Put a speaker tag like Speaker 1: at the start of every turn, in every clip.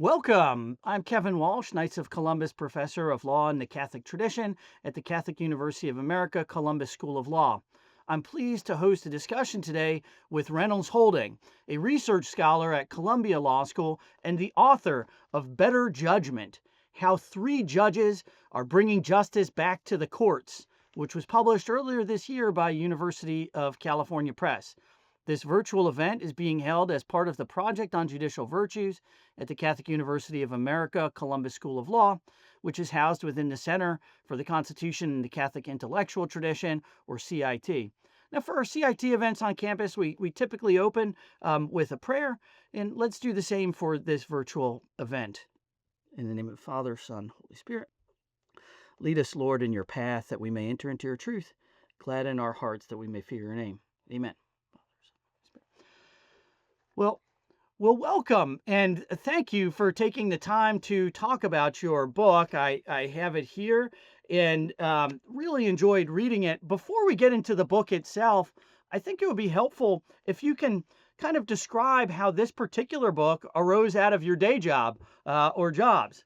Speaker 1: Welcome. I'm Kevin Walsh, Knights of Columbus Professor of Law in the Catholic Tradition at the Catholic University of America, Columbus School of Law. I'm pleased to host a discussion today with Reynolds Holding, a research scholar at Columbia Law School and the author of Better Judgment: How Three Judges Are Bringing Justice Back to the Courts, which was published earlier this year by University of California Press. This virtual event is being held as part of the Project on Judicial Virtues at the Catholic University of America, Columbus School of Law, which is housed within the Center for the Constitution and the Catholic Intellectual Tradition, or CIT. Now, for our CIT events on campus, we typically open with a prayer, and let's do the same for this virtual event. In the name of the Father, Son, Holy Spirit, lead us, Lord, in your path that we may enter into your truth, glad in our hearts that we may fear your name. Amen. Well, well, welcome and thank you for taking the time to talk about your book. I have it here and really enjoyed reading it. Before we get into the book itself, I think it would be helpful if you can kind of describe how this particular book arose out of your day job or jobs.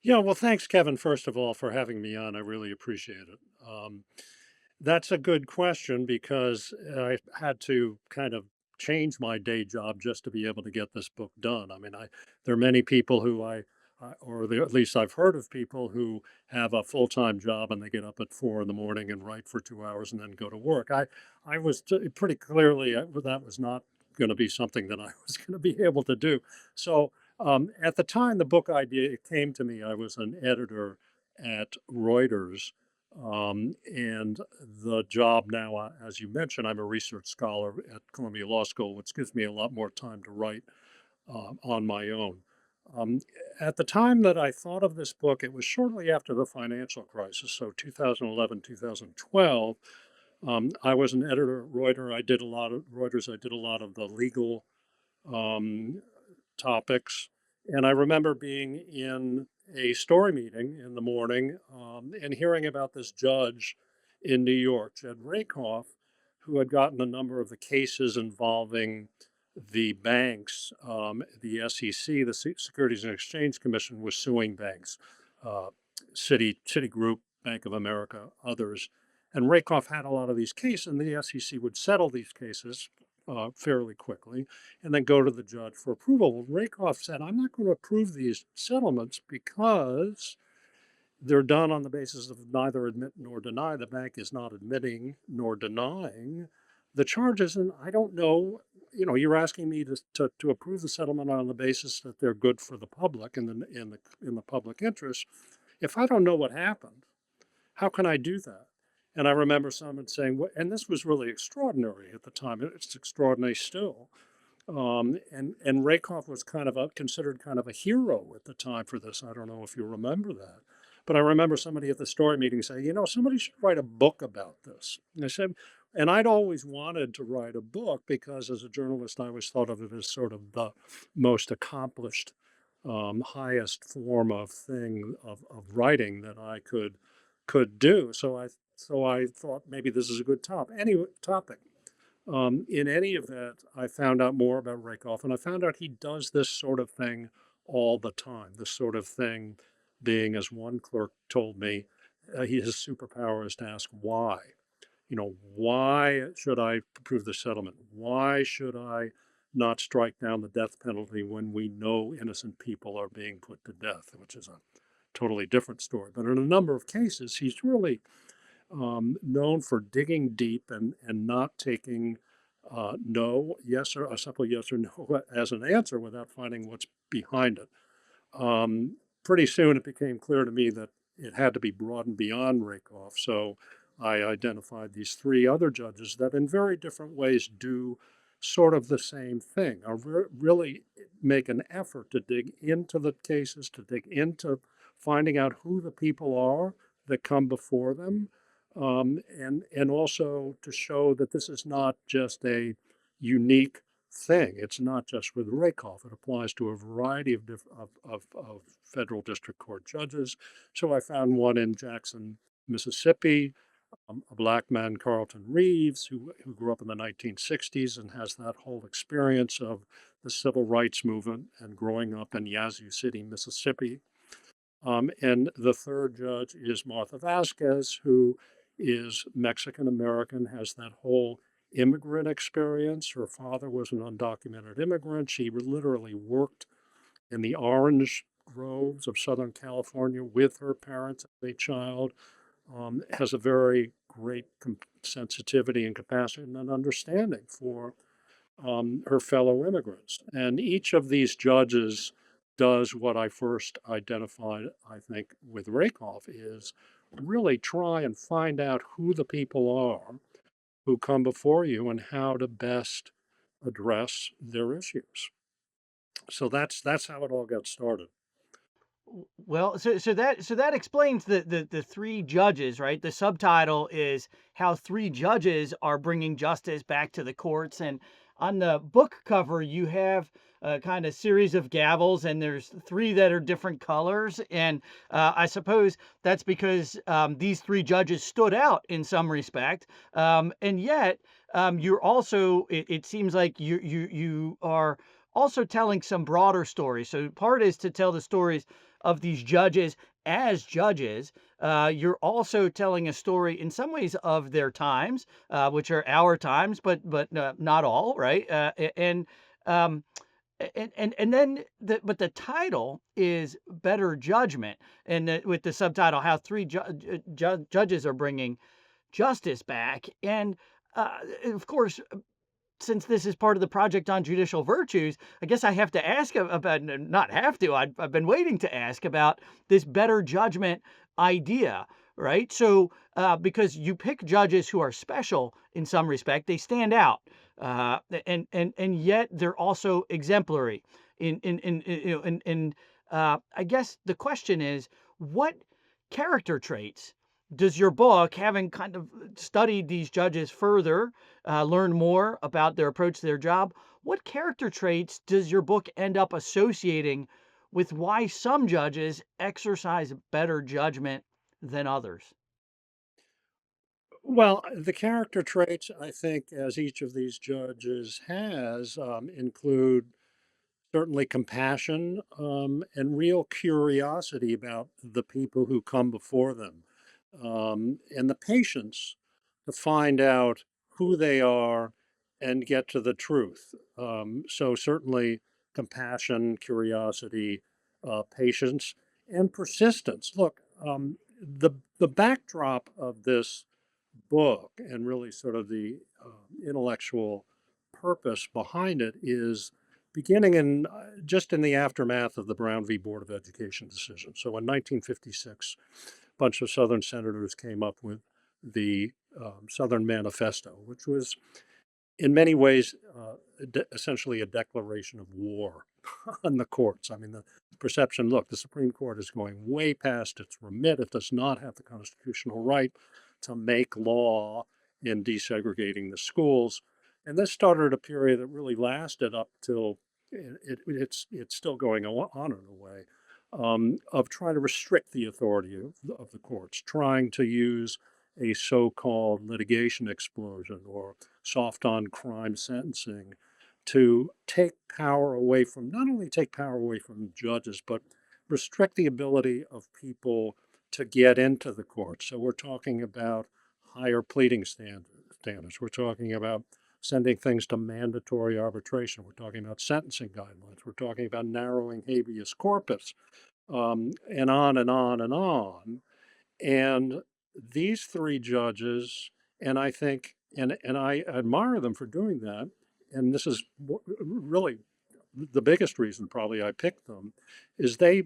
Speaker 2: Yeah, well, thanks, Kevin, first of all, for having me on. I really appreciate it. That's a good question because I had to kind of change my day job just to be able to get this book done. I mean, there are many people who at least I've heard of people who have a full-time job and they get up at 4 in the morning and write for 2 hours and then go to work. I was pretty clearly that was not going to be something that I was going to be able to do. So at the time the book idea came to me, I was an editor at Reuters, and the job now, as you mentioned, I'm a research scholar at Columbia Law School, which gives me a lot more time to write on my own. Um, at the time that I thought of this book, it was shortly after the financial crisis, so 2011, 2012. I was an editor at Reuters. I did a lot of the legal um, topics. And I remember being in a story meeting in the morning and hearing about this judge in New York, Jed Rakoff, who had gotten a number of the cases involving the banks. The SEC, the Securities and Exchange Commission, was suing banks, uh, Citigroup, Bank of America, others. And Rakoff had a lot of these cases, and the SEC would settle these cases fairly quickly and then go to the judge for approval. Well, Rakoff said, I'm not going to approve these settlements because they're done on the basis of neither admit nor deny. The bank is not admitting nor denying the charges. And I don't know, you're asking me to approve the settlement on the basis that they're good for the public and in the public interest. If I don't know what happened, how can I do that? And I remember someone saying, and this was really extraordinary at the time. It's extraordinary still. And Rakoff was considered kind of a hero at the time for this. I don't know if you remember that, but I remember somebody at the story meeting saying, somebody should write a book about this. And I said, and I'd always wanted to write a book because as a journalist, I always thought of it as sort of the most accomplished, highest form of writing that I could do. So I thought maybe this is a good topic. In any event, I found out more about Rakoff, and I found out he does this sort of thing all the time. This sort of thing being, as one clerk told me, his superpower is to ask why. Why should I approve the settlement? Why should I not strike down the death penalty when we know innocent people are being put to death, which is a totally different story. But in a number of cases, he's really known for digging deep and not taking no, yes, or a simple yes or no as an answer without finding what's behind it. Pretty soon it became clear to me that it had to be broadened beyond Rakoff. So I identified these three other judges that, in very different ways, do sort of the same thing, or really make an effort to dig into the cases, to dig into finding out who the people are that come before them, and also to show that this is not just a unique thing. It's not just with Rakoff. It applies to a variety of federal district court judges. So I found one in Jackson, Mississippi, A black man, Carlton Reeves, who grew up in the 1960s and has that whole experience of the civil rights movement and growing up in Yazoo City, Mississippi. And the third judge is Martha Vasquez, who is Mexican American, has that whole immigrant experience. Her father was an undocumented immigrant. She literally worked in the orange groves of Southern California with her parents as a child. Has a very great sensitivity and capacity and an understanding for her fellow immigrants. And each of these judges does what I first identified, I think, with Rakoff is really try and find out who the people are who come before you and how to best address their issues. So that's how it all got started.
Speaker 1: Well, so that explains the three judges, right? The subtitle is how three judges are bringing justice back to the courts, and on the book cover you have a kind of series of gavels, and there's three that are different colors, and I suppose that's because these three judges stood out in some respect, and yet you're also it seems like you are also telling some broader stories. So part is to tell the stories of these judges as judges. You're also telling a story in some ways of their times, which are our times, but not all, right? Um, and then the title is Better Judgment, and with the subtitle how three judges are bringing justice back. And of course, since this is part of the project on judicial virtues, I guess I have to ask about, not have to, I've been waiting to ask about this better judgment idea, right? So, because you pick judges who are special in some respect, they stand out, and yet they're also exemplary. I guess the question is, what character traits does your book, having kind of studied these judges further, learn more about their approach to their job, what character traits does your book end up associating with why some judges exercise better judgment than others?
Speaker 2: Well, the character traits I think, as each of these judges has, include certainly compassion, and real curiosity about the people who come before them, and the patience to find out who they are and get to the truth. So certainly compassion, curiosity, patience, and persistence. Look, the backdrop of this book and really sort of the intellectual purpose behind it is beginning in just in the aftermath of the Brown v. Board of Education decision. So in 1956, a bunch of Southern senators came up with the Southern Manifesto, which was in many ways essentially a declaration of war on the courts. I mean, the perception, look, the Supreme Court is going way past its remit. It does not have the constitutional right to make law in desegregating the schools. And this started a period that really lasted up till it's still going on in a way, of trying to restrict the authority of the courts, trying to use a so-called litigation explosion or soft on crime sentencing to take power away from, not only take power away from judges, but restrict the ability of people to get into the court. So we're talking about higher pleading standards. We're talking about sending things to mandatory arbitration. We're talking about sentencing guidelines. We're talking about narrowing habeas corpus, and on and on and on. And these three judges, and I think, and I admire them for doing that. And this is really the biggest reason probably I picked them, is they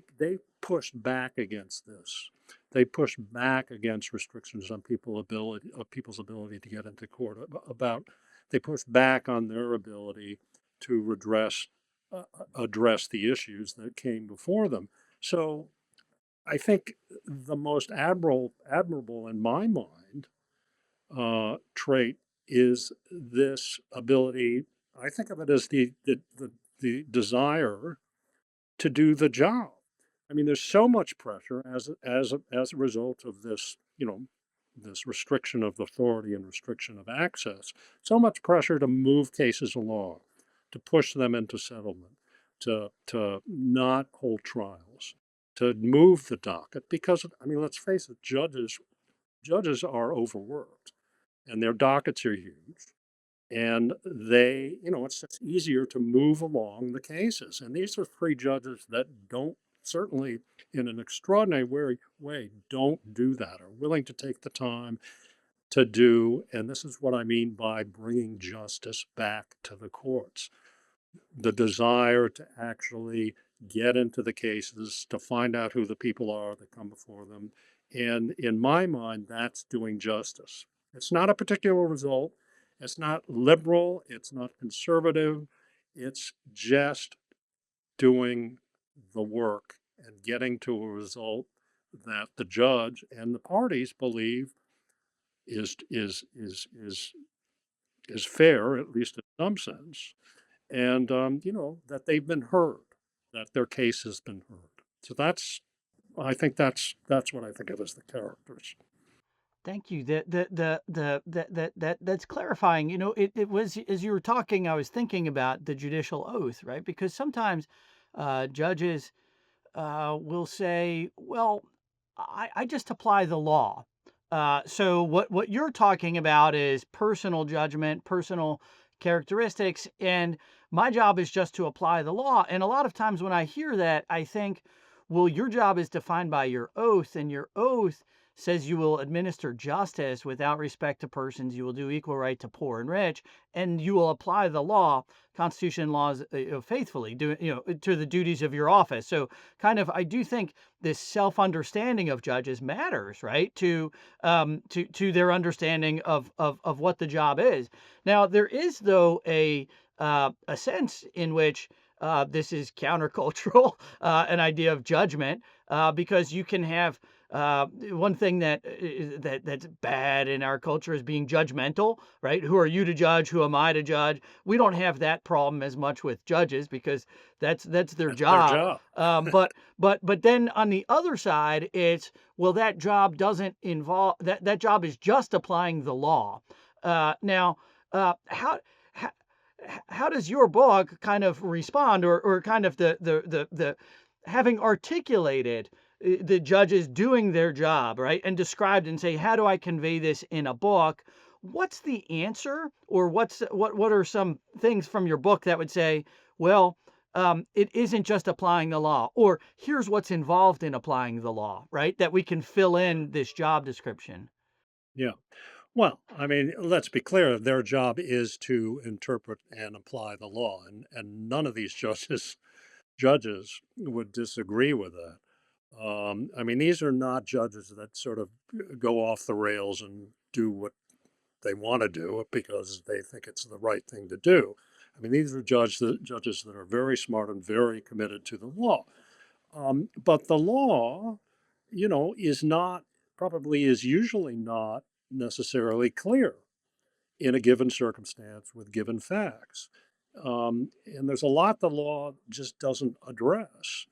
Speaker 2: pushed back against this. They pushed back against restrictions on people's ability to get into court. About they pushed back on their ability to address the issues that came before them. So I think the most admirable in my mind trait is this ability. I think of it as the desire to do the job. I mean, there's so much pressure as a result of this, this restriction of authority and restriction of access, so much pressure to move cases along, to push them into settlement, to not hold trials, to move the docket. Because I mean, let's face it, judges are overworked, and their dockets are huge, and it's easier to move along the cases. And these are three judges that don't, certainly in an extraordinary way, don't do that, are willing to take the time to do. And this is what I mean by bringing justice back to the courts, the desire to actually get into the cases, to find out who the people are that come before them. And in my mind, that's doing justice. It's not a particular result. It's not liberal. It's not conservative. It's just doing the work and getting to a result that the judge and the parties believe is is is is is fair, at least in some sense, and that they've been heard, that their case has been heard. So I think that's what I think of as the characters.
Speaker 1: Thank you. That's clarifying. It was as you were talking, I was thinking about the judicial oath, right? Because sometimes judges will say, "Well, I just apply the law." So what you're talking about is personal judgment, personal characteristics, and my job is just to apply the law. And a lot of times when I hear that, I think, well, your job is defined by your oath, and your oath says you will administer justice without respect to persons, you will do equal right to poor and rich, and you will apply the law, Constitution and laws faithfully, to the duties of your office. So kind of, I do think this self-understanding of judges matters, right? To their understanding of what the job is. Now, there is though a sense in which this is countercultural, an idea of judgment, because you can have one thing that's bad in our culture is being judgmental, right? Who are you to judge? Who am I to judge? We don't have that problem as much with judges because that's their
Speaker 2: That's their
Speaker 1: job.
Speaker 2: job.
Speaker 1: But then on the other side, it's well that job doesn't involve that job is just applying the law. Now, how how does your book kind of respond, or kind of the having articulated the judges doing their job, right, and described and say, how do I convey this in a book? What's the answer, or what are some things from your book that would say, well, it isn't just applying the law, or here's what's involved in applying the law, right? That we can fill in this job description.
Speaker 2: Yeah. Well, I mean, let's be clear. Their job is to interpret and apply the law, and none of these judges would disagree with that. I mean, these are not judges that sort of go off the rails and do what they want to do because they think it's the right thing to do. I mean, these are judges that are very smart and very committed to the law. But the law, is not, probably is usually not necessarily clear in a given circumstance with given facts. And there's a lot the law just doesn't address.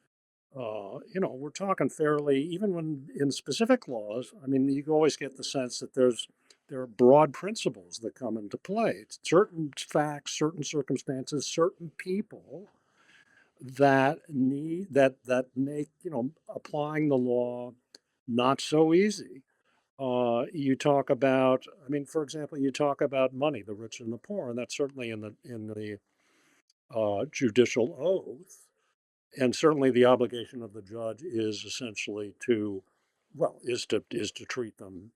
Speaker 2: We're talking fairly, even when in specific laws, I mean, you always get the sense that there are broad principles that come into play. It's certain facts, certain circumstances, certain people that make, applying the law not so easy. You talk about, I mean, for example, you talk about money, the rich and the poor, and that's certainly in the judicial oath. And certainly the obligation of the judge is essentially to, well, is to treat them,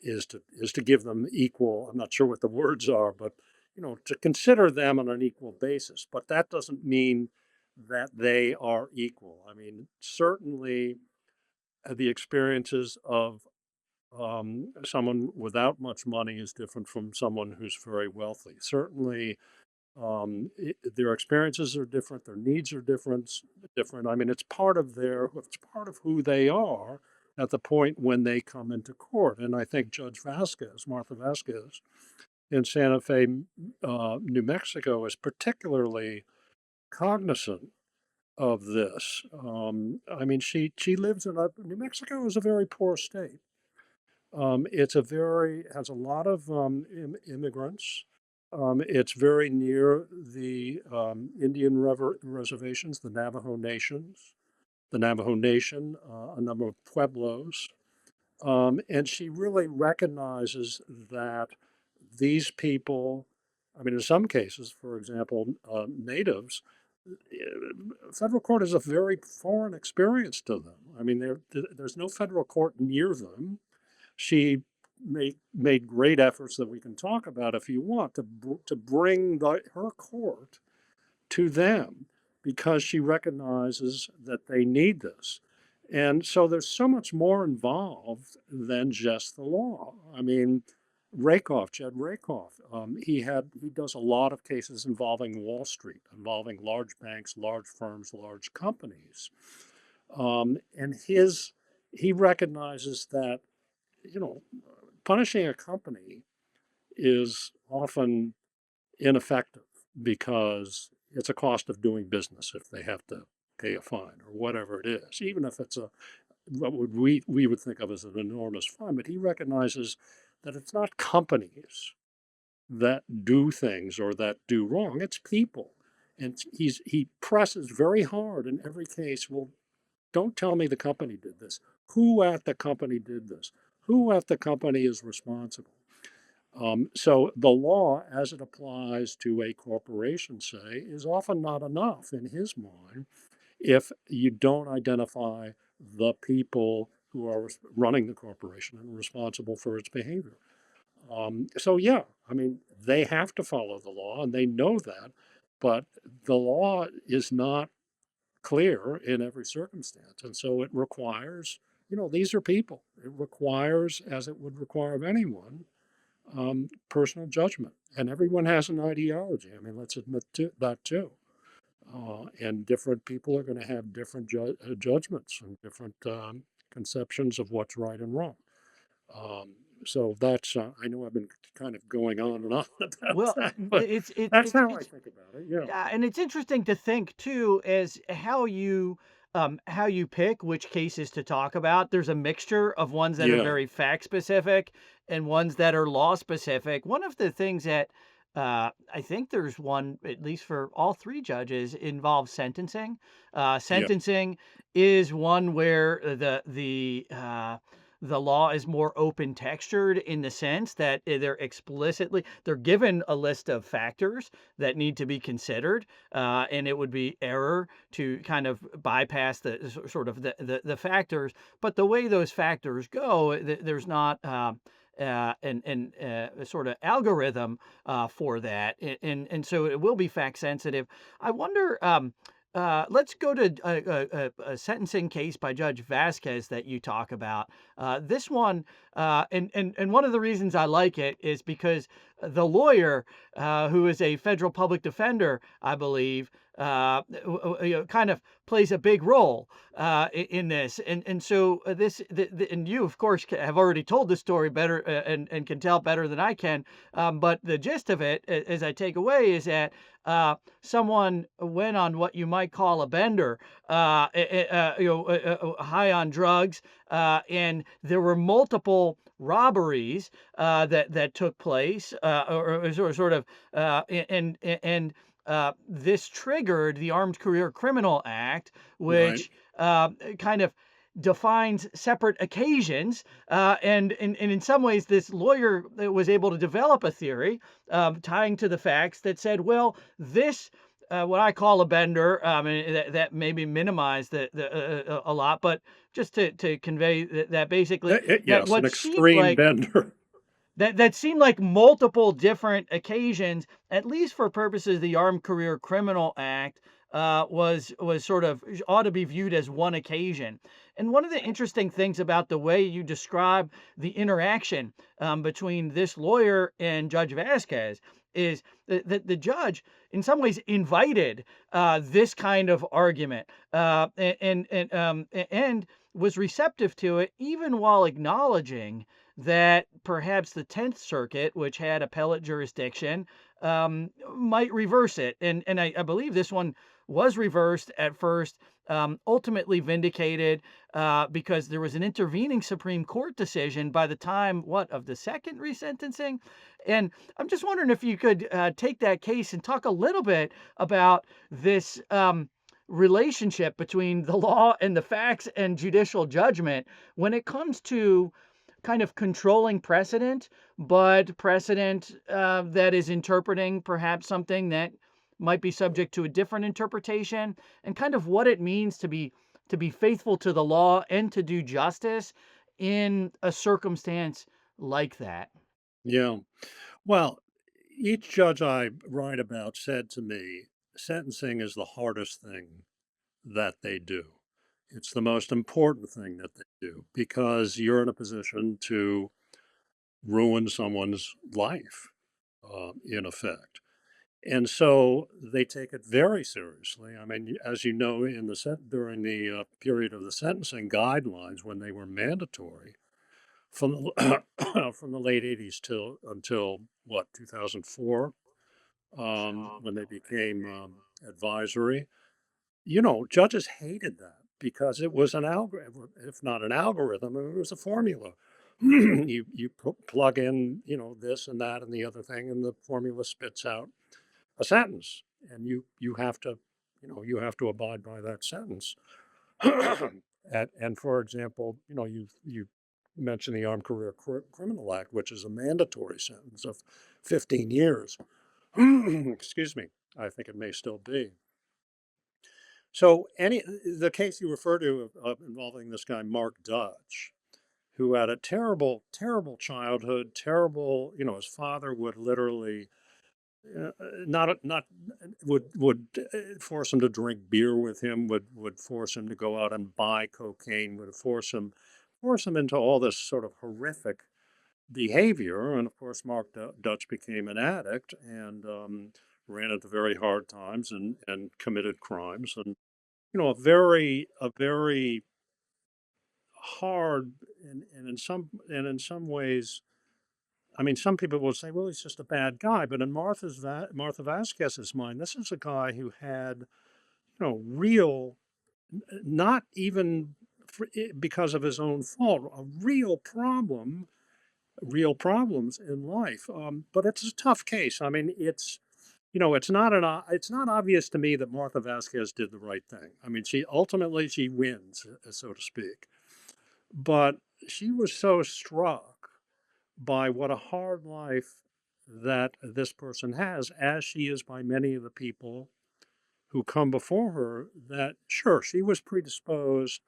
Speaker 2: is to give them equal. I'm not sure what the words are, but to consider them on an equal basis. But that doesn't mean that they are equal. I mean, certainly the experiences of someone without much money is different from someone who's very wealthy. Certainly, their experiences are different, their needs are different. I mean, it's part of who they are at the point when they come into court. And I think Martha Vasquez in Santa Fe, New Mexico, is particularly cognizant of this. I mean, she lives in New Mexico is a very poor state. Has a lot of immigrants. It's very near the Indian reservations, the Navajo Nation, a number of pueblos. And she really recognizes that these people, I mean, in some cases, for example, natives, federal court is a very foreign experience to them. I mean, there's no federal court near them. She made great efforts that we can talk about if you want to bring her court to them because she recognizes that they need this. And so there's so much more involved than just the law. I mean, Jed Rakoff, he does a lot of cases involving Wall Street, involving large banks, large firms, large companies, and he recognizes that you know punishing a company is often ineffective because it's a cost of doing business if they have to pay a fine or whatever it is, even if it's what we would think of as an enormous fine. But he recognizes that it's not companies that do things or that do wrong; it's people, and he presses very hard in every case. Well, don't tell me the company did this. Who at the company did this? Who at the company is responsible? So the law, as it applies to a corporation, say, is often not enough in his mind if you don't identify the people who are running the corporation and responsible for its behavior. So yeah, I mean, they have to follow the law, and they know that, but the law is not clear in every circumstance, and so it requires, these are people. It requires, as it would require of anyone, personal judgment. And everyone has an ideology. I mean, let's admit to that too. And different people are going to have different judgments and different conceptions of what's right and wrong. Um, so that's, I know I've been kind of going on and on about
Speaker 1: Well,
Speaker 2: that, but
Speaker 1: it's it,
Speaker 2: that's
Speaker 1: it's
Speaker 2: how I
Speaker 1: it's
Speaker 2: think about it. Yeah.
Speaker 1: yeah, and it's interesting to think too as how you pick which cases to talk about. There's a mixture of ones that are
Speaker 2: Yeah.
Speaker 1: very fact specific and ones that are law specific. One of the things that I think there's one, at least for all three judges, involves sentencing.
Speaker 2: Yeah.
Speaker 1: Sentencing is one where the law is more open textured in the sense that they're given a list of factors that need to be considered, and it would be error to kind of bypass sort of the factors. But the way those factors go, there's not a sort of algorithm for that, and so it will be fact sensitive. I wonder. Let's go to a sentencing case by Judge Vasquez that you talk about. This one, and one of the reasons I like it is because the lawyer, who is a federal public defender, I believe, kind of plays a big role in this, and so and you of course have already told the story better and can tell better than I can. But the gist of it, as I take away, is that someone went on what you might call a bender, high on drugs, and there were multiple robberies that took place, or sort of, this triggered the Armed Career Criminal Act,
Speaker 2: Right.
Speaker 1: which kind of defines separate occasions. And in some ways, this lawyer was able to develop a theory tying to the facts that said, well, this. What I call a bender, and that maybe minimized a lot, but just to convey that basically that
Speaker 2: Yes, an extreme bender.
Speaker 1: that seemed like multiple different occasions, at least for purposes of the Armed Career Criminal Act, was sort of ought to be viewed as one occasion. And one of the interesting things about the way you describe the interaction between this lawyer and Judge Vasquez is that the judge, in some ways, invited this kind of argument, and was receptive to it, even while acknowledging that perhaps the 10th Circuit, which had appellate jurisdiction, might reverse it. And I believe this one was reversed at first, ultimately vindicated because there was an intervening Supreme Court decision by the time, what, of the second resentencing? And I'm just wondering if you could take that case and talk a little bit about this relationship between the law and the facts and judicial judgment when it comes to kind of controlling precedent, but precedent that is interpreting perhaps something that might be subject to a different interpretation, and kind of what it means to be faithful to the law and to do justice in a circumstance like that.
Speaker 2: Yeah. Well, each judge I write about said to me, sentencing is the hardest thing that they do. It's the most important thing that they do because you're in a position to ruin someone's life, in effect. And so they take it very seriously. I mean, as you know, during the period of the sentencing guidelines when they were mandatory, from the from the late '80s till until what 2004, when they became advisory. Judges hated that because it was an algorithm, if not an algorithm, it was a formula. You plug in, this and that and the other thing, and the formula spits out a sentence, and you have to, you have to abide by that sentence. And for example, you mentioned the Armed Career Criminal Act, which is a mandatory sentence of 15 years. Excuse me. I think it may still be. So the case you refer to involving this guy Mark Dutch, who had a terrible, terrible childhood, terrible. His father would literally not would force him to drink beer with him, would force him to go out and buy cocaine, would force him into all this sort of horrific behavior. And of course, Mark Dutch became an addict and ran into very hard times and committed crimes. And a very hard and in some ways, I mean, some people will say, well, he's just a bad guy. But in Martha Vasquez's mind, this is a guy who had, real, not even because of his own fault, a real problems in life. But it's a tough case. I mean, it's not obvious to me that Martha Vasquez did the right thing. I mean, she wins, so to speak. But she was so struck by what a hard life that this person has, as she is by many of the people who come before her, that sure, she was predisposed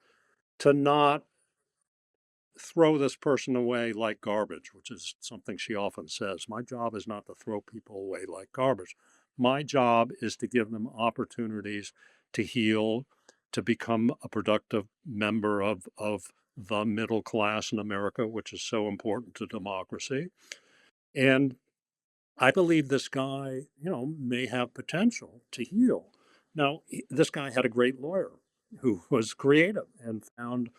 Speaker 2: to not throw this person away like garbage, which is something she often says. My job is not to throw people away like garbage. My job is to give them opportunities to heal, to become a productive member of the middle class in America, which is so important to democracy. And I believe this guy, may have potential to heal. Now, this guy had a great lawyer who was creative and found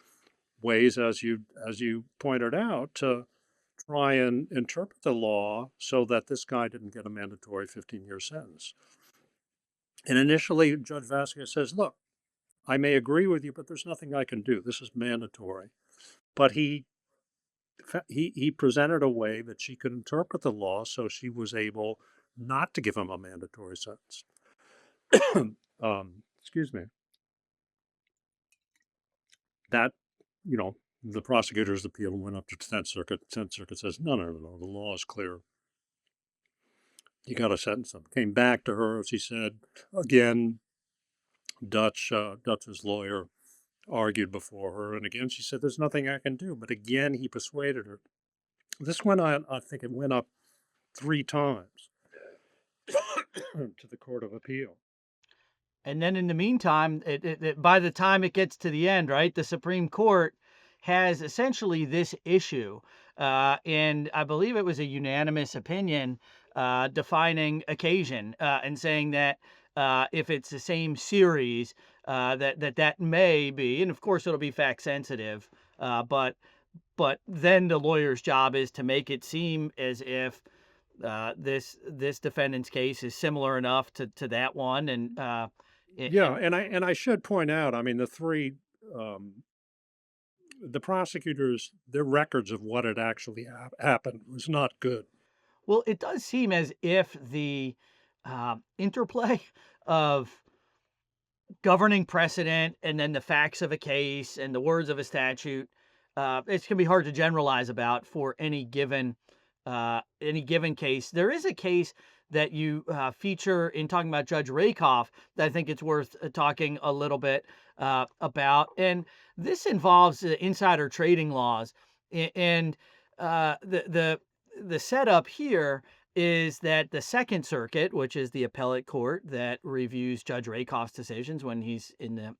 Speaker 2: ways, as you pointed out, to try and interpret the law so that this guy didn't get a mandatory 15-year sentence. And initially, Judge Vasquez says, "Look, I may agree with you, but there's nothing I can do. This is mandatory." But he presented a way that she could interpret the law so she was able not to give him a mandatory sentence. Excuse me. That, the prosecutor's appeal went up to 10th Circuit. 10th Circuit says, no, no, no, no, the law is clear. You got to sentence him. Came back to her, as he said, again, Dutch's lawyer argued before her. And again, she said, there's nothing I can do. But again, he persuaded her. This went on, I think it went up 3 times to the Court of Appeal.
Speaker 1: And then in the meantime, by the time it gets to the end, right, the Supreme Court has essentially this issue. And I believe it was a unanimous opinion defining occasion and saying that if it's the same series, that may be, and of course it'll be fact sensitive, but then the lawyer's job is to make it seem as if this defendant's case is similar enough to that one, and
Speaker 2: Yeah,
Speaker 1: And
Speaker 2: and I should point out, I mean, um, the prosecutors, their records of what had actually happened was not good.
Speaker 1: well, it does seem as if the interplay of governing precedent and then the facts of a case and the words of a statute, it can be hard to generalize about for any given case. There is a case that you feature in talking about Judge Rakoff that I think it's worth talking a little bit about, and this involves insider trading laws. And the setup here is that the Second Circuit, which is the appellate court that reviews Judge Rakoff's decisions when he's in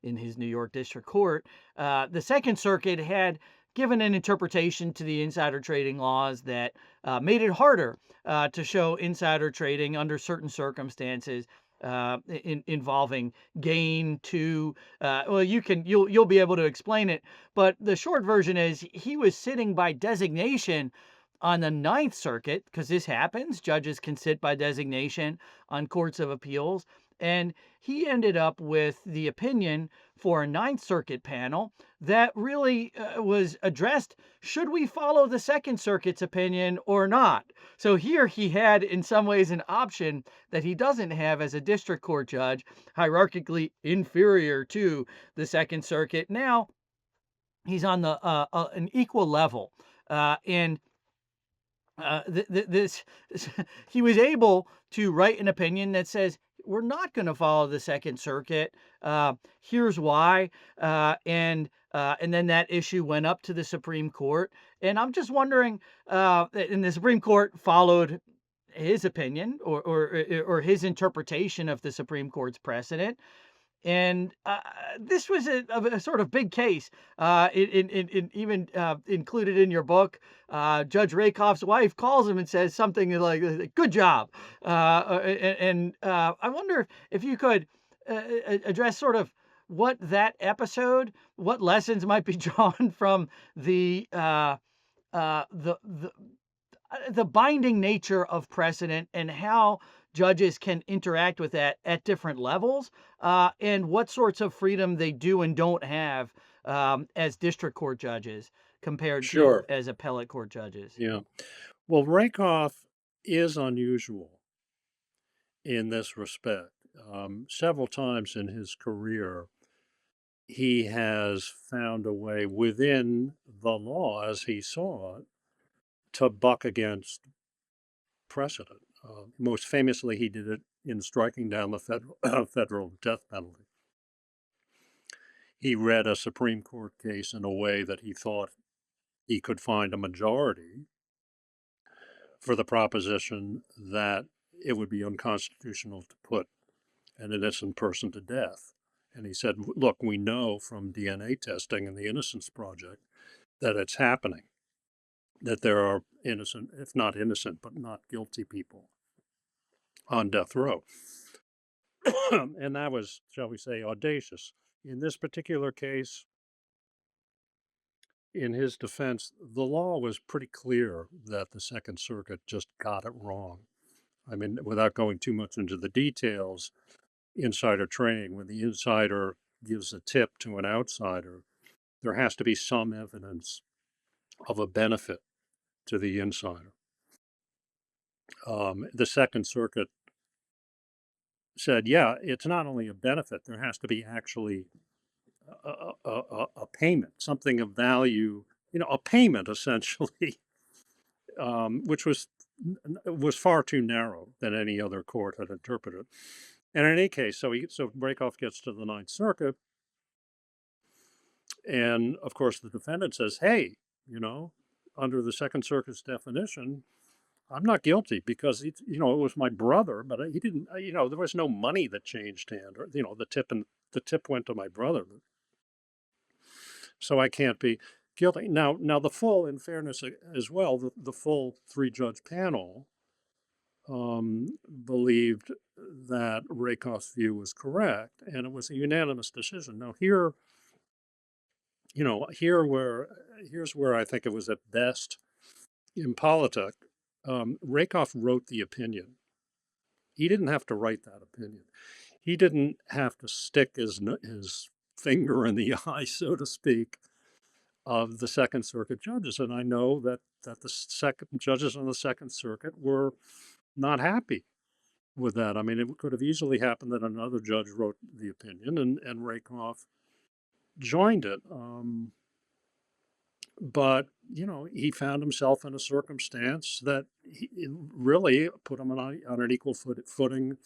Speaker 1: his New York District Court, the Second Circuit had given an interpretation to the insider trading laws that made it harder to show insider trading under certain circumstances. Involving gain to well, you'll be able to explain it, but the short version is he was sitting by designation on the Ninth Circuit, because this happens, judges can sit by designation on courts of appeals. And he ended up with the opinion for a Ninth Circuit panel that really was addressed, should we follow the Second Circuit's opinion or not? So here he had, in some ways, an option that he doesn't have as a district court judge, hierarchically inferior to the Second Circuit. Now he's on an equal level. And this he was able to write an opinion that says we're not going to follow the Second Circuit. Here's why, and then that issue went up to the Supreme Court. And I'm just wondering, and the Supreme Court followed his opinion or his interpretation of the Supreme Court's precedent. And this was a sort of big case. Even included in your book, Judge Rakoff's wife calls him and says something like, "Good job." I wonder if you could address sort of what that episode, what lessons might be drawn from uh, the the the binding nature of precedent and how judges can interact with that at different levels, and what sorts of freedom they do and don't have as district court judges compared to
Speaker 2: Sure.
Speaker 1: as appellate court judges.
Speaker 2: Yeah. Well, Rakoff is unusual in this respect. Several times in his career, he has found a way within the law, as he saw it, to buck against precedent. Most famously, he did it in striking down the federal death penalty. He read a Supreme Court case in a way that he thought he could find a majority for the proposition that it would be unconstitutional to put an innocent person to death. And he said, look, we know from DNA testing and the Innocence Project that it's happening, that there are innocent, if not innocent, but not guilty people on death row. And that was, shall we say, audacious. In this particular case, in his defense, the law was pretty clear that the Second Circuit just got it wrong. I mean, without going too much into the details, insider trading, when the insider gives a tip to an outsider, there has to be some evidence of a benefit to the insider. The Second Circuit said, yeah, it's not only a benefit, there has to be actually a payment, something of value, a payment essentially, which was far too narrow than any other court had interpreted. And in any case, so Breakoff gets to the Ninth Circuit, and of course the defendant says, "Hey, you know, under the Second Circuit's definition, I'm not guilty because it was my brother, but he didn't. There was no money that changed hand, or the tip went to my brother, so I can't be guilty." Now the full, in fairness as well, the full three-judge panel believed that Rakoff's view was correct, and it was a unanimous decision. Now here's where I think it was at best impolitic. Rakoff wrote the opinion, He didn't have to write that opinion. He didn't have to stick his finger in the eye, so to speak, of the Second Circuit judges. And I know that the second judges on the Second Circuit were not happy with that. I mean, it could have easily happened that another judge wrote the opinion and Rakoff joined it. But he found himself in a circumstance that it really put him on an equal footing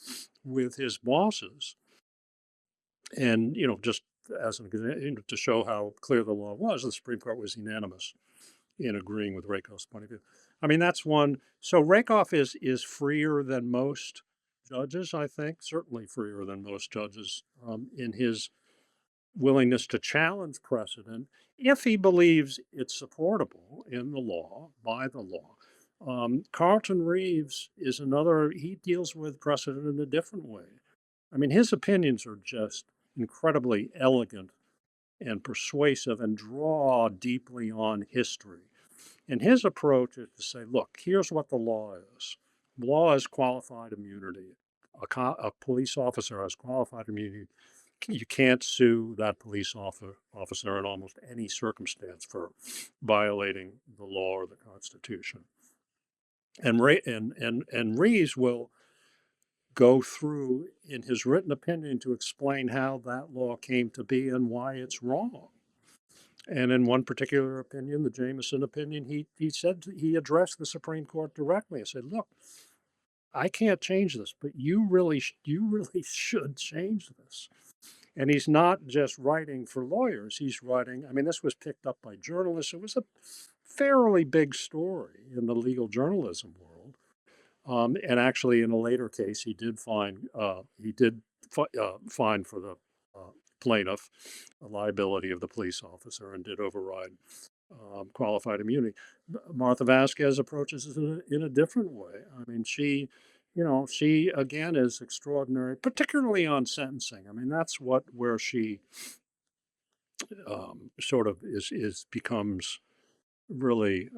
Speaker 2: with his bosses. And just as an example, to show how clear the law was, the Supreme Court was unanimous in agreeing with Rakoff's point of view. I mean, that's one. So Rakoff is freer than most judges, I think, certainly freer than most judges in his willingness to challenge precedent if he believes it's supportable in the law, by the law. Carlton Reeves is another, he deals with precedent in a different way. I mean, his opinions are just incredibly elegant and persuasive and draw deeply on history. And his approach is to say, look, here's what the law is. Law is qualified immunity. A police officer has qualified immunity. You can't sue that officer in almost any circumstance for violating the law or the Constitution. And Reeves will go through in his written opinion to explain how that law came to be and why it's wrong. And in one particular opinion, the Jameson opinion, he said he addressed the Supreme Court directly and said, "Look, I can't change this, but you really should change this." And he's not just writing for lawyers. He's writing. I mean, this was picked up by journalists. It was a fairly big story in the legal journalism world. And actually, in a later case, he did find for the plaintiff a liability of the police officer and did override qualified immunity. Martha Vasquez approaches it in a different way. I mean, she again is extraordinary, particularly on sentencing. I mean, that's where she sort of is becomes really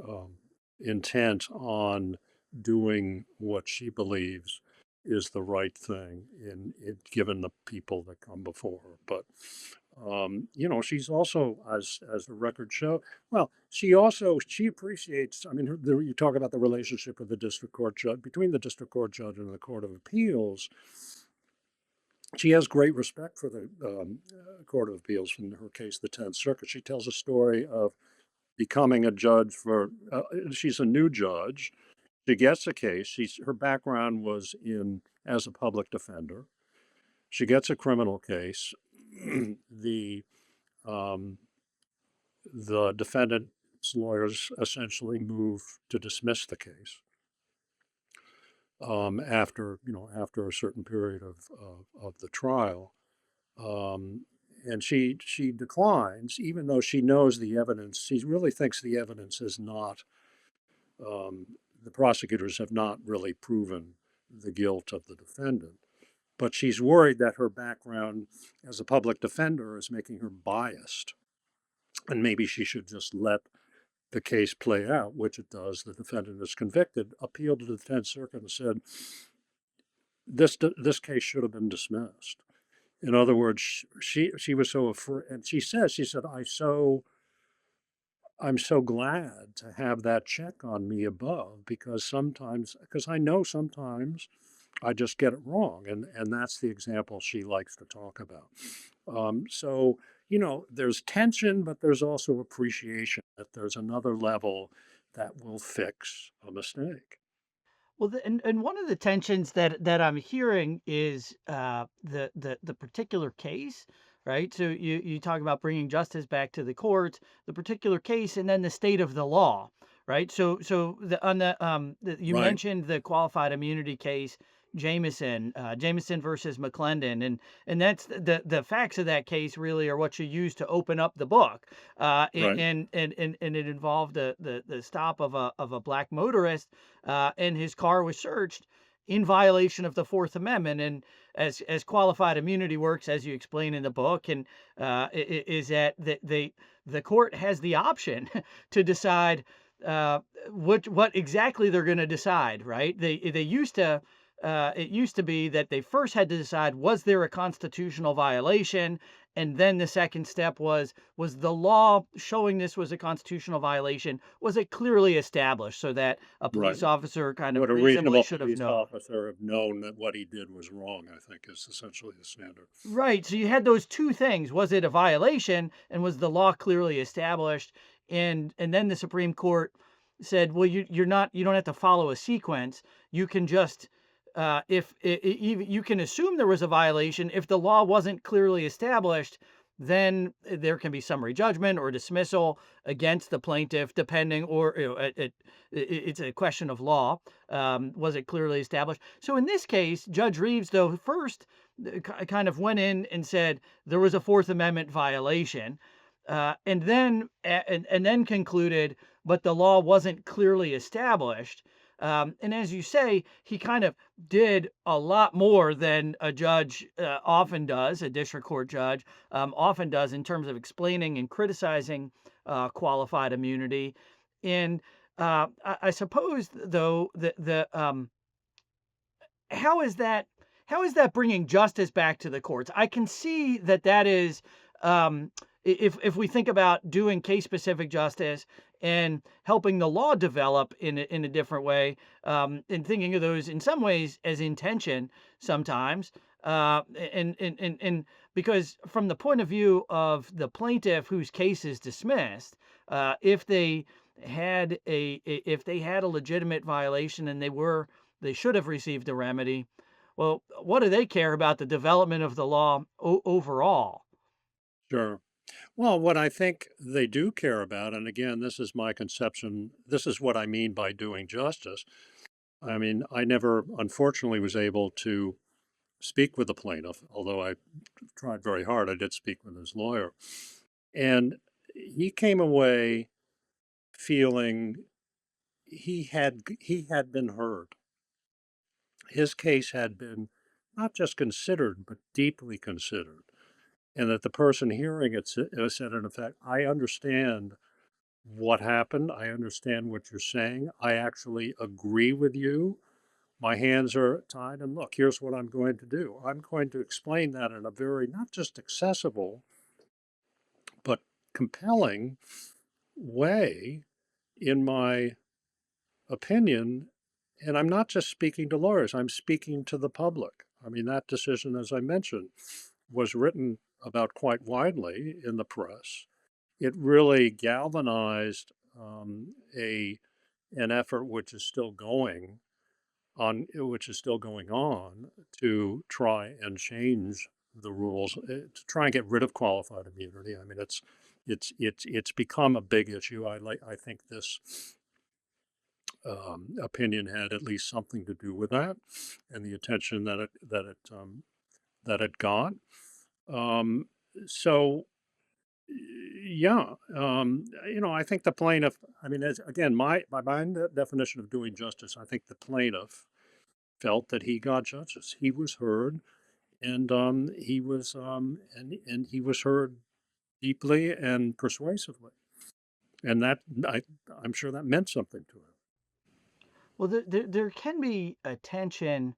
Speaker 2: intent on doing what she believes is the right thing given the people that come before her. But she's also, as the record show, well, she appreciates. I mean, you talk about the relationship with the district court judge between the district court judge and the Court of Appeals. She has great respect for the Court of Appeals. In her case, the Tenth Circuit. She tells a story of becoming a judge she's a new judge. She gets a case. Her background was as a public defender. She gets a criminal case. the um, the defendant's lawyers essentially move to dismiss the case after a certain period of the trial. And she declines, even though she knows the evidence. She really thinks the evidence is not. The prosecutors have not really proven the guilt of the defendant, but she's worried that her background as a public defender is making her biased, and maybe she should just let the case play out, which it does. The defendant is convicted, appealed to the Tenth Circuit, and said this case should have been dismissed. In other words, she was so afraid, and she said, I'm so glad to have that check on me above because I know sometimes I just get it wrong, and that's the example she likes to talk about. So there's tension, but there's also appreciation that there's another level that will fix a mistake.
Speaker 1: Well, and one of the tensions that I'm hearing is the particular case, right? So you talk about bringing justice back to the courts, the particular case, and then the state of the law, right? So you
Speaker 2: Right,
Speaker 1: mentioned the qualified immunity case, Jameson versus McClendon, and that's the facts of that case really are what you use to open up the book,
Speaker 2: right,
Speaker 1: and it involved the stop of a black motorist, and his car was searched in violation of the Fourth Amendment. And as qualified immunity works, as you explain in the book, and is that the court has the option to decide what exactly they're going to decide. Right? They used to. it used to be that they first had to decide, was there a constitutional violation? And then the second step was the law showing this was a constitutional violation, was it clearly established so that a
Speaker 2: Right.
Speaker 1: police officer kind of
Speaker 2: Would a
Speaker 1: reasonably
Speaker 2: reasonable
Speaker 1: should have
Speaker 2: police
Speaker 1: known?
Speaker 2: officer have known that what he did was wrong, I think is essentially the standard.
Speaker 1: Right. So you had those two things. Was it a violation, and was the law clearly established? And then the Supreme Court said, well, you don't have to follow a sequence. You can just if even you can assume there was a violation if the law wasn't clearly established. Then there can be summary judgment or dismissal against the plaintiff, depending, or it's a question of law. Was it clearly established? So in this case, Judge Reeves, though, first kind of went in and said there was a Fourth Amendment violation, and then concluded, but the law wasn't clearly established. And as you say, he kind of did a lot more than a judge often does, a district court judge often does in terms of explaining and criticizing qualified immunity. And I suppose, though, how is that how is that bringing justice back to the courts? I can see that that is, if we think about doing case specific justice and helping the law develop in a different way, and thinking of those in some ways as intention sometimes, and because from the point of view of the plaintiff whose case is dismissed, if they if they had a legitimate violation and they should have received a remedy. Well, what do they care about the development of the law overall?
Speaker 2: Sure. Well, what I think they do care about, and again, this is my conception, this is what I mean by doing justice. I mean, I never, unfortunately, was able to speak with the plaintiff, although I tried very hard. I did speak with his lawyer. And he came away feeling he had been heard. His case had been not just considered, but deeply considered. And that the person hearing it said, in effect, I understand what happened. I understand what you're saying. I actually agree with you. My hands are tied. And look, here's what I'm going to do. I'm going to explain that in a very, not just accessible, but compelling way in my opinion. And I'm not just speaking to lawyers, I'm speaking to the public. I mean, that decision, as I mentioned, was written about quite widely in the press. It really galvanized a an effort which is still going on to try and change the rules to try and get rid of qualified immunity. I mean, it's become a big issue. I think this opinion had at least something to do with that, and the attention that it got. Um, so yeah, I think the plaintiff. I mean, again, my definition of doing justice. I think the plaintiff felt that he got justice. He was heard, and he was heard deeply and persuasively, and I'm sure that meant something to him.
Speaker 1: Well, there can be a tension,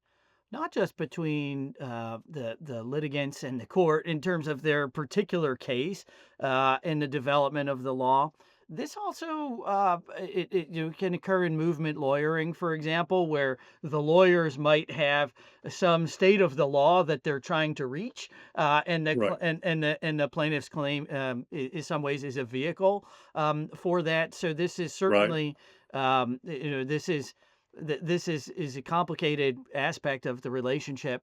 Speaker 1: not just between the litigants and the court in terms of their particular case and the development of the law. This also can occur in movement lawyering, for example, where the lawyers might have some state of the law that they're trying to reach,
Speaker 2: Right,
Speaker 1: and the plaintiff's claim in some ways is a vehicle for that. So this is
Speaker 2: right.
Speaker 1: certainly this is a complicated aspect of the relationship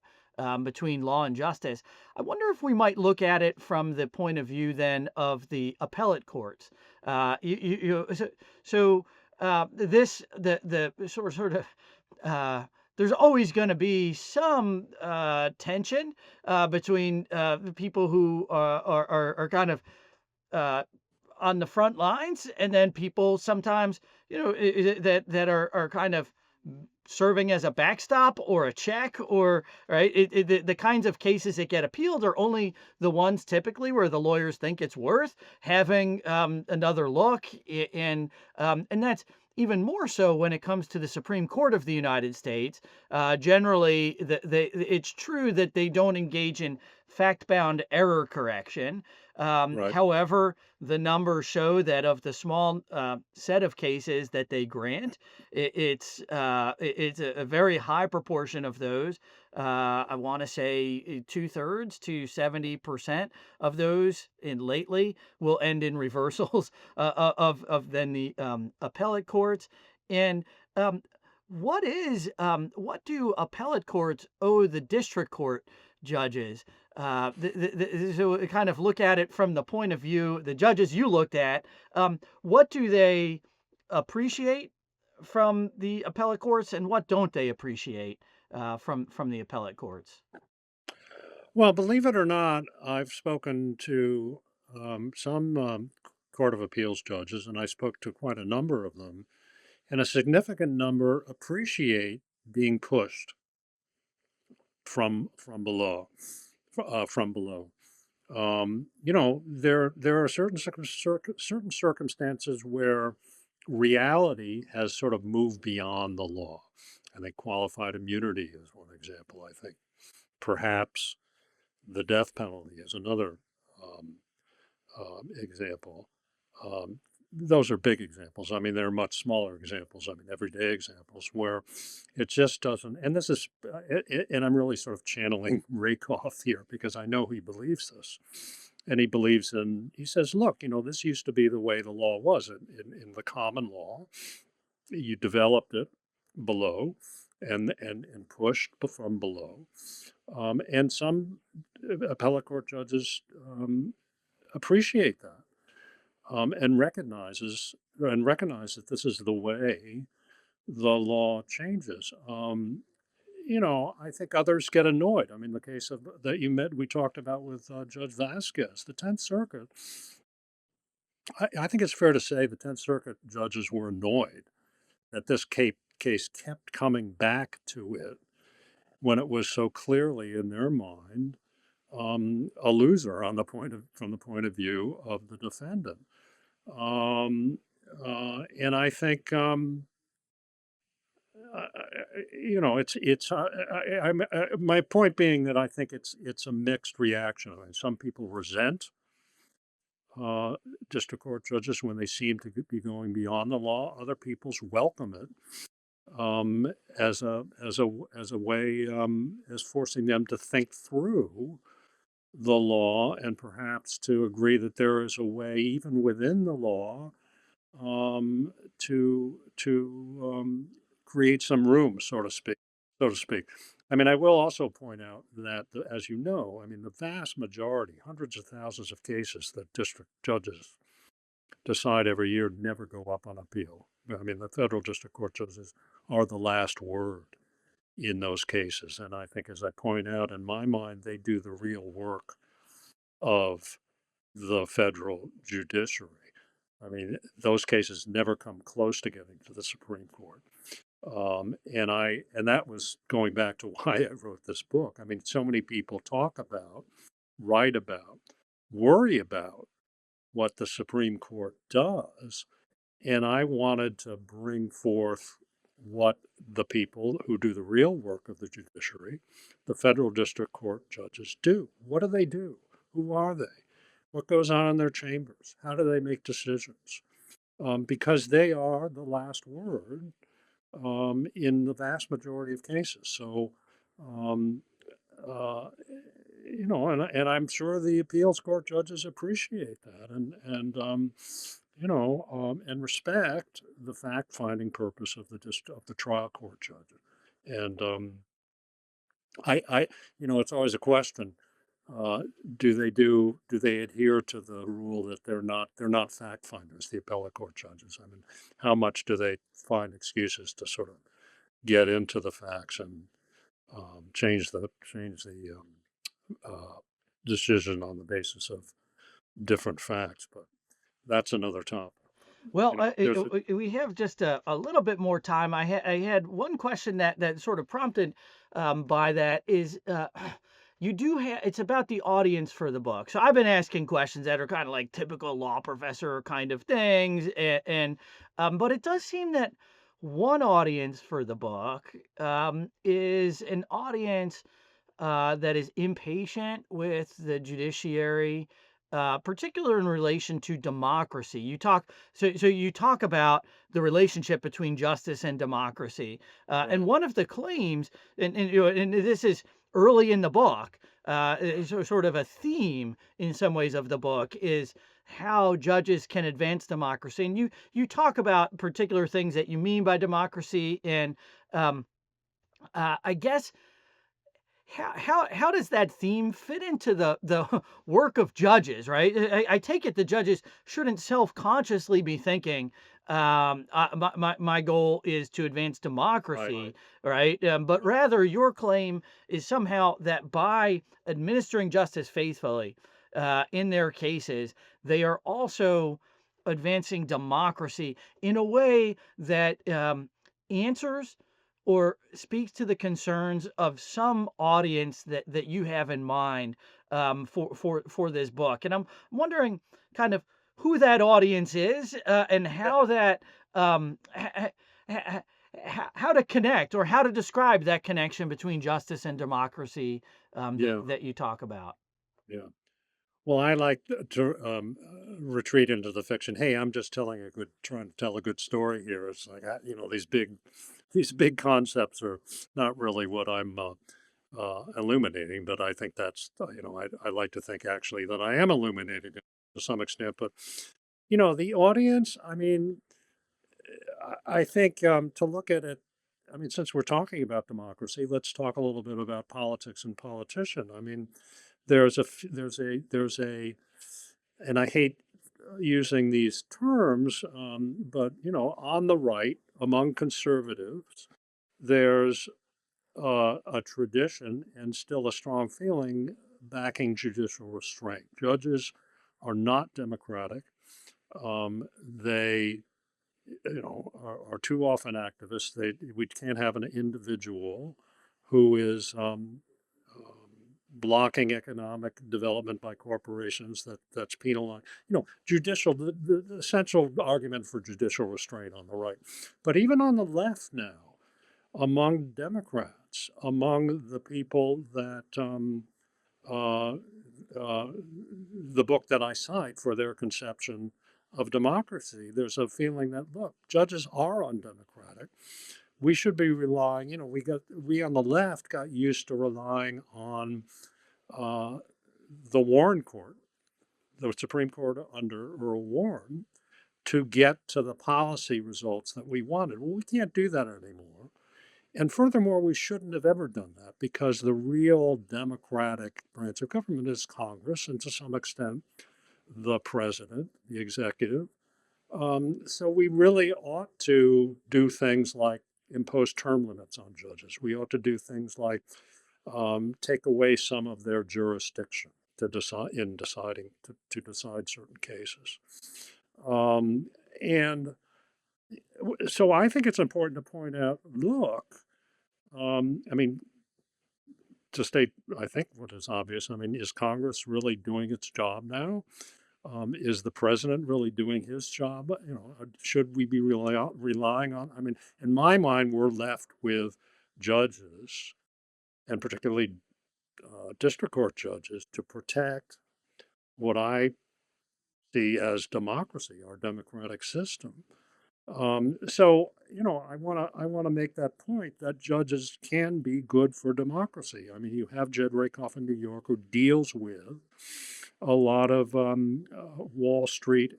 Speaker 1: between law and justice. I wonder if we might look at it from the point of view then of the appellate courts. This the sort of there's always going to be some tension between the people who are kind of uh, on the front lines, and then people sometimes, that are kind of serving as a backstop or a check, or right, the kinds of cases that get appealed are only the ones typically where the lawyers think it's worth having another look, and that's even more so when it comes to the Supreme Court of the United States. Generally, it's true that they don't engage in fact-bound error correction.
Speaker 2: Right.
Speaker 1: However, the numbers show that of the small set of cases that they grant, it's a very high proportion of those. I want to say 2/3 to 70% of those in lately will end in reversals of then the appellate courts. And um, what do appellate courts owe the district court judges? So kind of look at it from the point of view, the judges you looked at, what do they appreciate from the appellate courts, and what don't they appreciate from the appellate courts?
Speaker 2: Well, believe it or not, I've spoken to some Court of Appeals judges, and I spoke to quite a number of them, and a significant number appreciate being pushed from below, from below. There are certain circumstances where reality has sort of moved beyond the law. I think qualified immunity is one example. I think perhaps the death penalty is another um, example. Um, those are big examples. I mean, there are much smaller examples. I mean, everyday examples where it just doesn't. And this is, and I'm really sort of channeling Rakoff here because I know he believes this. And he believes in, he says, look, this used to be the way the law was in the common law. You developed it below and pushed from below. And some appellate court judges appreciate that and recognize that this is the way the law changes. I think others get annoyed. I mean, the case of that we talked about with Judge Vasquez, the Tenth Circuit. I think it's fair to say the Tenth Circuit judges were annoyed that this case kept coming back to it when it was so clearly in their mind a loser from the point of view of the defendant. Um, and I think, my point being that I think it's a mixed reaction. I mean, some people resent uh, district court judges when they seem to be going beyond the law. Other people's welcome it as a way as forcing them to think through the law and perhaps to agree that there is a way, even within the law, to create some room, so to speak. I mean, I will also point out that, as you know, I mean, the vast majority, hundreds of thousands of cases that district judges decide every year never go up on appeal. I mean, the federal district court judges are the last word in those cases, and I think, as I point out, in my mind, they do the real work of the federal judiciary. I mean, those cases never come close to getting to the Supreme Court. And that was going back to why I wrote this book. I mean, so many people talk about, write about, worry about what the Supreme Court does. And I wanted to bring forth what the people who do the real work of the judiciary, the federal district court judges, do. What do they do? Who are they? What goes on in their chambers? How do they make decisions? Because they are the last word in the vast majority of cases. So, um, uh, and I'm sure the appeals court judges appreciate that and respect the fact finding purpose of the trial court judge. And it's always a question. Uh, do they adhere to the rule that they're not fact finders, the appellate court judges? I mean, how much do they find excuses to sort of get into the facts and change the decision on the basis of different facts? But that's another topic.
Speaker 1: Well,
Speaker 2: You know, there's a
Speaker 1: we have just a little bit more time. I had one question that sort of prompted by that is you do have it's about the audience for the book. So I've been asking questions that are kind of like typical law professor kind of things, and but it does seem that one audience for the book is an audience that is impatient with the judiciary, particular in relation to democracy. So you talk about the relationship between justice and democracy, and
Speaker 2: right,
Speaker 1: one of the claims, and this is early in the book, is sort of a theme in some ways of the book is how judges can advance democracy, and you talk about particular things that you mean by democracy, and um, I guess how does that theme fit into the work of judges, right? I take it the judges shouldn't self-consciously be thinking, my goal is to advance
Speaker 2: right.
Speaker 1: democracy, right? But rather, your claim is somehow that by administering justice faithfully in their cases, they are also advancing democracy in a way that answers or speaks to the concerns of some audience that you have in mind for this book. And I'm wondering kind of who that audience is and
Speaker 2: Yeah,
Speaker 1: how that how to connect or how to describe that connection between justice and democracy
Speaker 2: yeah,
Speaker 1: that you talk about.
Speaker 2: yeah. Well, I like to retreat into the fiction. Hey, I'm just trying to tell a good story here. It's like, these big concepts are not really what I'm illuminating, but I think I like to think actually that I am illuminating it to some extent. But, the audience, I mean, I think to look at it, I mean, since we're talking about democracy, let's talk a little bit about politics and politician. I mean, and I hate using these terms, but on the right, among conservatives, there's a tradition and still a strong feeling backing judicial restraint. Judges are not democratic. They are too often activists. We can't have an individual who is blocking economic development by corporations that's penalized. The essential argument for judicial restraint on the right. But even on the left now, among Democrats, among the people that uh, uh, the book that I cite for their conception of democracy, there's a feeling that, look, judges are undemocratic. We should be relying, we on the left got used to relying on uh, the Warren Court, the Supreme Court under Earl Warren, to get to the policy results that we wanted. Well, we can't do that anymore. And furthermore, we shouldn't have ever done that because the real democratic branch of government is Congress and to some extent the president, the executive. So we really ought to do things like impose term limits on judges. We ought to do things like take away some of their jurisdiction to decide certain cases. Um, and so I think it's important to point out, look, I mean, to state, I think what is obvious. I mean, is Congress really doing its job now? Is the president really doing his job? Should we be relying on? I mean, in my mind, we're left with judges, and particularly district court judges, to protect what I see as democracy, our democratic system. I want to make that point that judges can be good for democracy. I mean, you have Jed Rakoff in New York who deals with a lot of Wall Street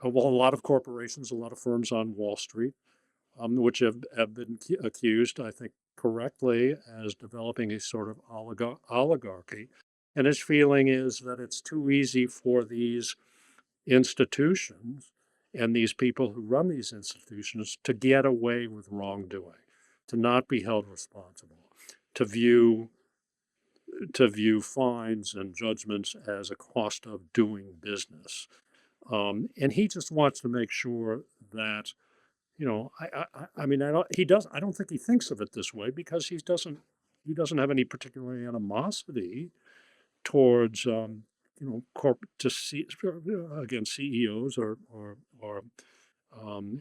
Speaker 2: well, a lot of corporations, a lot of firms on Wall Street, which have been accused, I think, correctly, as developing a sort of oligarchy. And his feeling is that it's too easy for these institutions and these people who run these institutions to get away with wrongdoing, to not be held responsible, to view to view fines and judgments as a cost of doing business. And he just wants to make sure that, I mean, I don't think he thinks of it this way because he doesn't have any particular animosity towards, corporate to see again CEOs or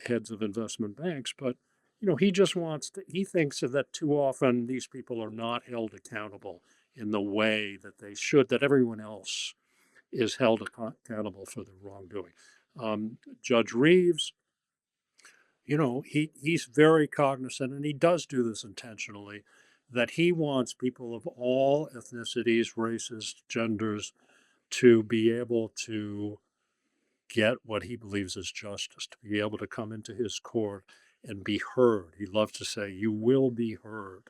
Speaker 2: heads of investment banks, but he just wants to. He thinks that too often these people are not held accountable in the way that they should. That everyone else is held accountable for their wrongdoing. Judge Reeves, he's very cognizant, and he does do this intentionally, that he wants people of all ethnicities, races, genders to be able to get what he believes is justice, to be able to come into his court and be heard. He loves to say, "You will be heard."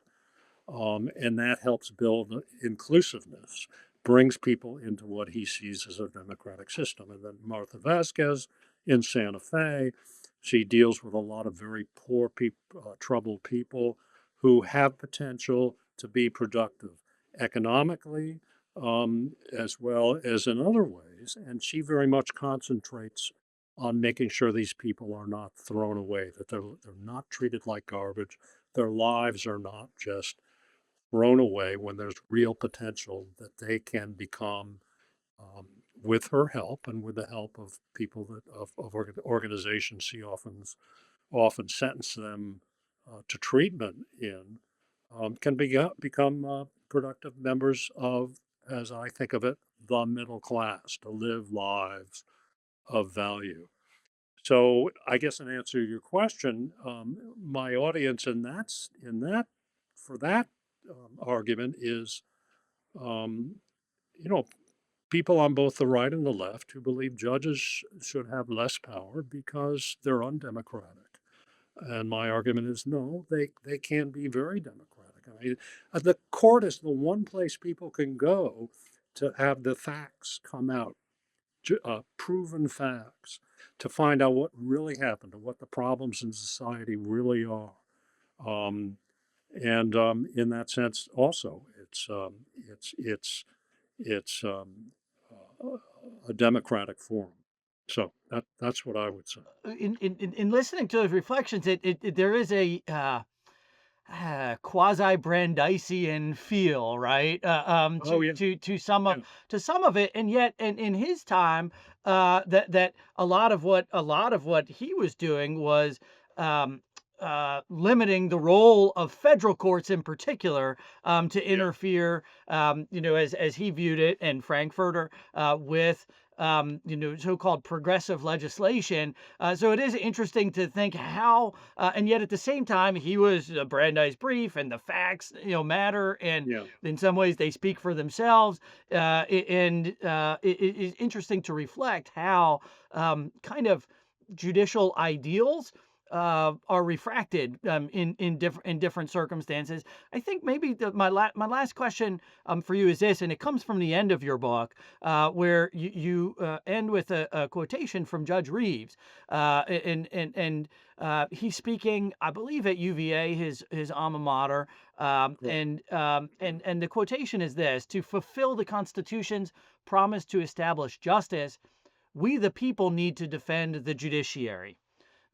Speaker 2: And that helps build inclusiveness, brings people into what he sees as a democratic system. And then Martha Vasquez in Santa Fe, she deals with a lot of very poor people, troubled people who have potential to be productive economically, as well as in other ways. And she very much concentrates on making sure these people are not thrown away, that they're not treated like garbage. Their lives are not just thrown away when there's real potential that they can become, with her help and with the help of people of organizations she often sentence them to treatment in, can become productive members of, as I think of it, the middle class to live lives of value. So I guess in answer to your question, my audience in that for that argument is, um, you know, people on both the right and the left who believe judges should have less power because they're undemocratic. And my argument is no, they can be very democratic. I mean, the court is the one place people can go to have the facts come out, proven facts, to find out what really happened and what the problems in society really are. Um, and in that sense, also, it's a democratic forum. So that's what I would say.
Speaker 1: In listening to those reflections, there is a quasi Brandeisian feel, right?
Speaker 2: Oh yeah, yeah,
Speaker 1: To some of it, and yet, in his time, that a lot of what he was doing was. Um, Limiting the role of federal courts in particular to
Speaker 2: yeah,
Speaker 1: interfere, as he viewed it, and Frankfurter with so-called progressive legislation. So it is interesting to think how, and yet at the same time, he was a Brandeis brief, and the facts, matter, and
Speaker 2: yeah,
Speaker 1: in some ways they speak for themselves. And it is interesting to reflect how kind of judicial ideals are refracted in different circumstances. I think maybe my last question for you is this, and it comes from the end of your book, where you end with a quotation from Judge Reeves, and he's speaking, I believe, at UVA, his alma mater,
Speaker 2: right,
Speaker 1: and the quotation is this: "To fulfill the Constitution's promise to establish justice, we the people need to defend the judiciary."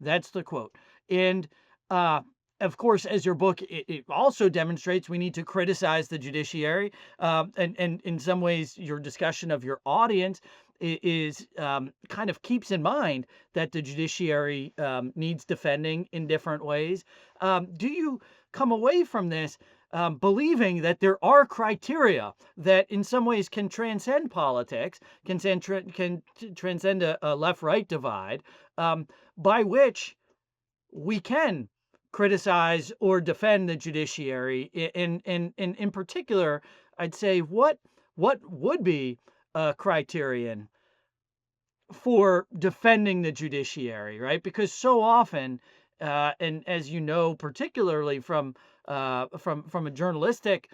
Speaker 1: That's the quote. And uh, of course, as your book, it also demonstrates, we need to criticize the judiciary. And in some ways, your discussion of your audience is kind of keeps in mind that the judiciary needs defending in different ways. Do you come away from this believing that there are criteria that in some ways can transcend politics, can transcend a left-right divide, by which we can criticize or defend the judiciary? In particular, I'd say what would be a criterion for defending the judiciary, right? Because so often, and as you know, particularly from a journalistic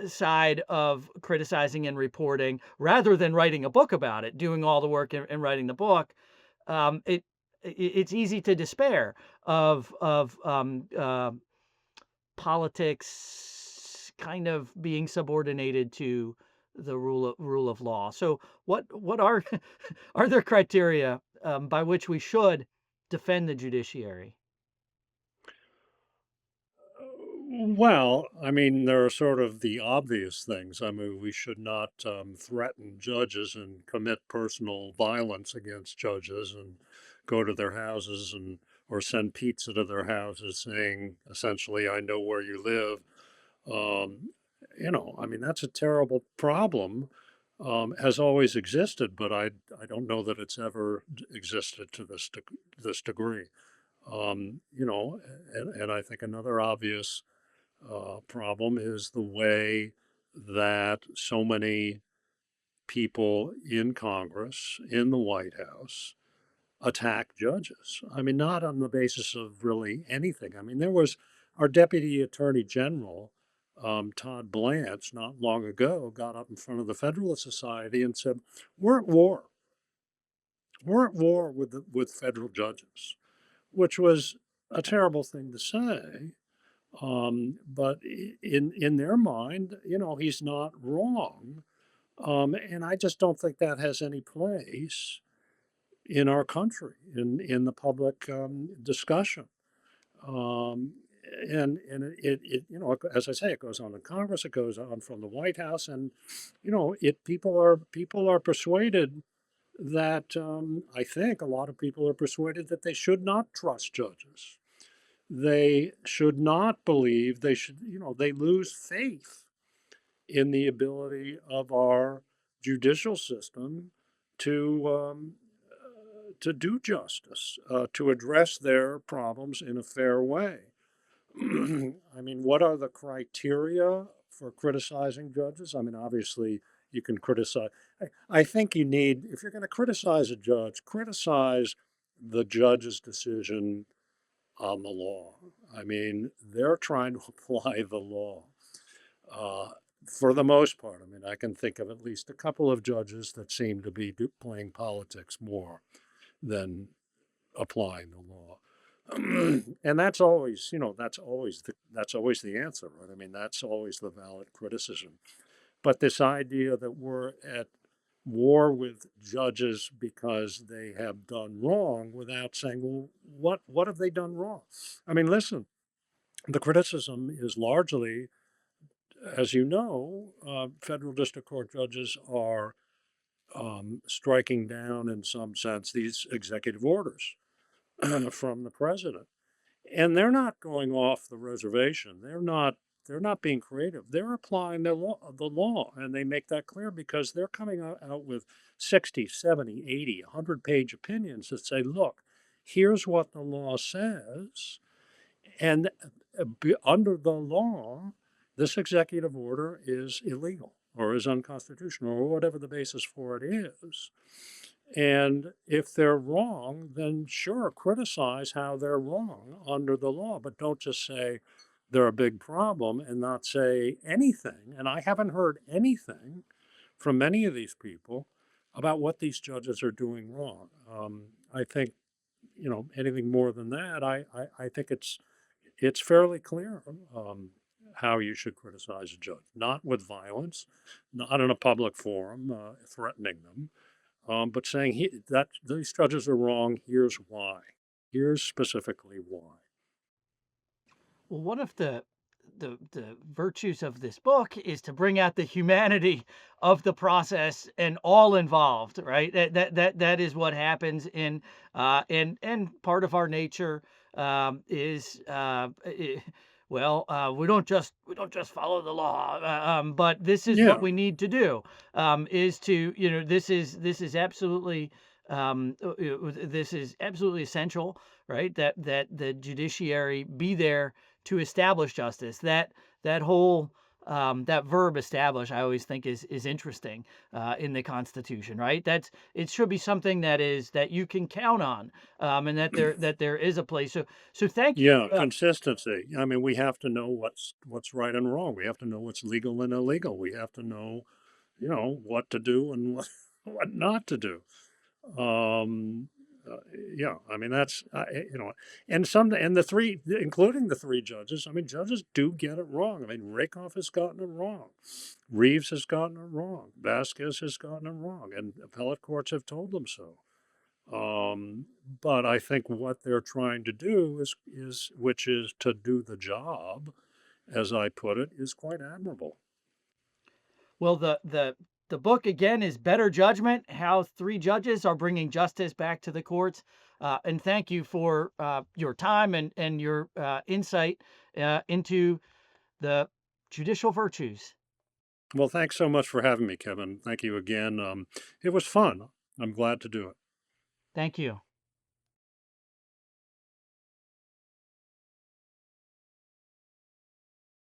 Speaker 1: side of criticizing and reporting, rather than writing a book about it, doing all the work and writing the book, um, it it's easy to despair of politics kind of being subordinated to the rule of law. So what are are there criteria by which we should defend the judiciary?
Speaker 2: Well, I mean, there are sort of the obvious things. I mean, we should not threaten judges and commit personal violence against judges and go to their houses and or send pizza to their houses saying essentially, "I know where you live." Um, I mean, that's a terrible problem. Has always existed, but I don't know that it's ever existed to this degree. And I think another obvious problem is the way that so many people in Congress, in the White House, attack judges. I mean, not on the basis of really anything. I mean, there was our Deputy Attorney General, Todd Blanche, not long ago, got up in front of the Federalist Society and said, "We're at war. We're at war with federal judges," which was a terrible thing to say. But in their mind, he's not wrong. And I just don't think that has any place in our country, in the public discussion. Um, and as I say, it goes on in Congress, it goes on from the White House, and it people are persuaded that I think a lot of people are persuaded that they should not trust judges. They should not believe, they lose faith in the ability of our judicial system to to do justice, to address their problems in a fair way. I mean, what are the criteria for criticizing judges? I mean, obviously, you can criticize. I think you need, if you're going to criticize a judge, criticize the judge's decision on the law. I mean, they're trying to apply the law uh, for the most part. I mean, I can think of at least a couple of judges that seem to be playing politics more than applying the law. And that's always the answer, right? I mean, that's always the valid criticism. But this idea that we're at war with judges because they have done wrong without saying, well, what have they done wrong? I mean, listen, the criticism is largely, as you know, federal district court judges are striking down, in some sense, these executive orders from the president, and they're not going off the reservation. They're not being creative. They're applying the law, and they make that clear because they're coming out with 60, 70, 80, 100-page opinions that say, look, here's what the law says, and under the law, this executive order is illegal or is unconstitutional or whatever the basis for it is. And if they're wrong, then sure, criticize how they're wrong under the law, but don't just say they're a big problem and not say anything. And I haven't heard anything from many of these people about what these judges are doing wrong. I think, anything more than that, I think it's fairly clear how you should criticize a judge, not with violence, not in a public forum, threatening them, but saying that these judges are wrong. Here's why. Here's specifically why.
Speaker 1: Well, one of the virtues of this book is to bring out the humanity of the process and all involved, right? That is what happens and part of our nature is well, we don't just follow the law, but this is what
Speaker 2: Yeah,
Speaker 1: we need to do. Is to this is absolutely this is absolutely essential, right? That the judiciary be there to establish justice. That whole that verb establish, I always think is interesting in the Constitution, right? It should be something that you can count on, and that there is a place. So thank you.
Speaker 2: yeah, consistency. I mean, we have to know what's right and wrong. We have to know what's legal and illegal. We have to know, what to do and what not to do. Um, Yeah, I mean that's and the three, including the three judges. I mean, judges do get it wrong. I mean, Rakoff has gotten it wrong, Reeves has gotten it wrong, Vasquez has gotten it wrong, and appellate courts have told them so. Um, but I think what they're trying to do is which is to do the job, as I put it, is quite admirable.
Speaker 1: Well, the book again is Better Judgment: How Three Judges Are Bringing Justice Back to the Courts. And thank you for your time and your insight into the judicial virtues.
Speaker 2: Well, thanks so much for having me, Kevin. Thank you again. It was fun. I'm glad to do it.
Speaker 1: Thank you.